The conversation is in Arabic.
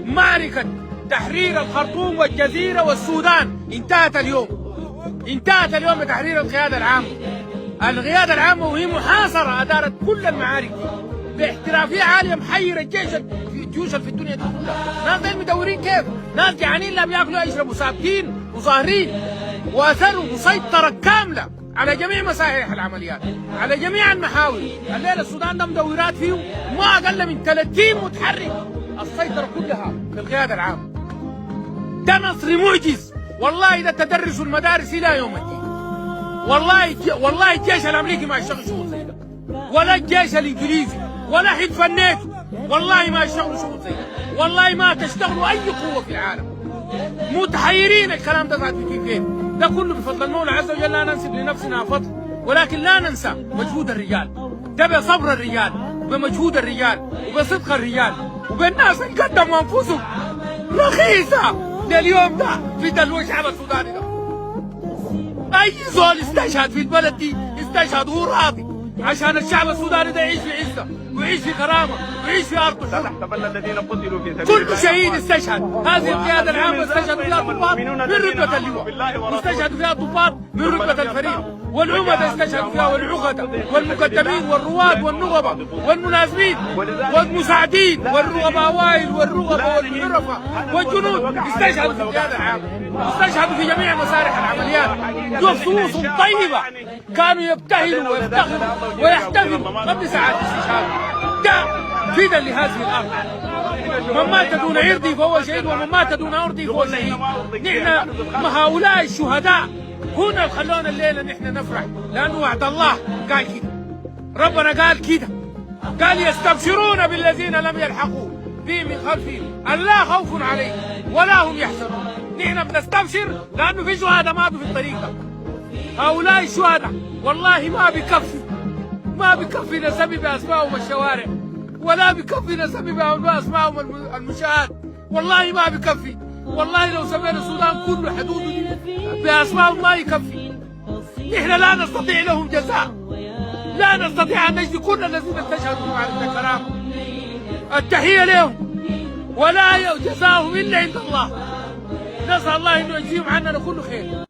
معركة تحرير الخرطوم والجزيرة والسودان انتهت اليوم. انتهت اليوم بتحرير القيادة العامة. القيادة العامة وهي محاصرة أدارت كل المعارك دي باحترافية عالية، محيرة الجيوش في الدنيا دي كلها. ناس دول مدورين كيف؟ ناس جعانين لا بياكلوا يشربوا، ساكتين وظاهرين، واثروا مسيطرة كاملة على جميع مسارح العمليات، على جميع المحاور. الليلة السودان ده مدورات فيه ما أقل من 30 متحرك، السيطرة كلها في القيادة العامة. ده نصر معجز والله. ده تدرس المدارس إلى يوم الدين. والله الجيش الأمريكي ما يشتغل شغل زي ده، ولا الجيش الإنجليزي ولا حلف الناتو، والله ما يشتغلوا شغل زي ده، والله ما تشتغلوا أي قوة في العالم. متحيرين الكلام ده ذات كيف؟ ده كله بفضل المولى عز وجل. لا ننسب لنفسنا فضل، ولكن لا ننسى مجهود الرجال. ده بصبر الرجال، وبمجهود الرجال، وبصدق الرجال، وبالناس اللي قدموا انفسهم رخيصه لليوم ده في دلو الشعب السوداني ده. اي زول استشهد في البلد دي استشهد وهو راضي عشان الشعب السوداني ده يعيش في عزه ويعيش في كرامه ويعيش في ارض الحر. كل شهيد استشهد. هذه القياده العامه استشهدوا فيها ضباط من رتبه اللواء، واستشهدوا فيها ضباط من رتبه الفريق، والعمدة استشهدوا فيها، والعقدة والمقدمين والرواد والنغبة والملازمين والمساعدين والرغباوين والرغبة والمعرفة والجنود استشهدوا في القيادة العامة، استشهدوا في جميع مسارح العمليات. دول صوص طيبة كانوا يبتهلوا ويفتخروا ويحتفلوا قبل ساعات الاستشهاد. ده فدا لهذه الأرض. من مات دون عرضي فهو شهيد، ومن مات دون عرضي فهو شهيد. نحن مع هؤلاء الشهداء هنا خلونا الليلة نحن نفرح، لأنه وعد الله قال كده، ربنا قال كده، قال يستبشرون بالذين لم يلحقوا بهم من خلفهم ألا خوف عليهم ولا هم يحزنون. نحن بنستبشر لأنه في شهداء ماتوا في الطريق ده. هؤلاء الشهداء والله ما بكفي نسمي بأسمائهم الشوارع، ولا بكفي نسمي بأسمائهم المنشآت، والله ما بكفي. والله لو سمينا السودان كله حدوده دي بأسمائهم ما يكفي. نحن لا نستطيع لهم جزاء، لا نستطيع أن نجزي كل الذين استشهدوا بمعركة الكرامة. التحية لهم ولا جزاهم إلا عند الله. نسأل الله أنه يجزيهم عننا كل خير.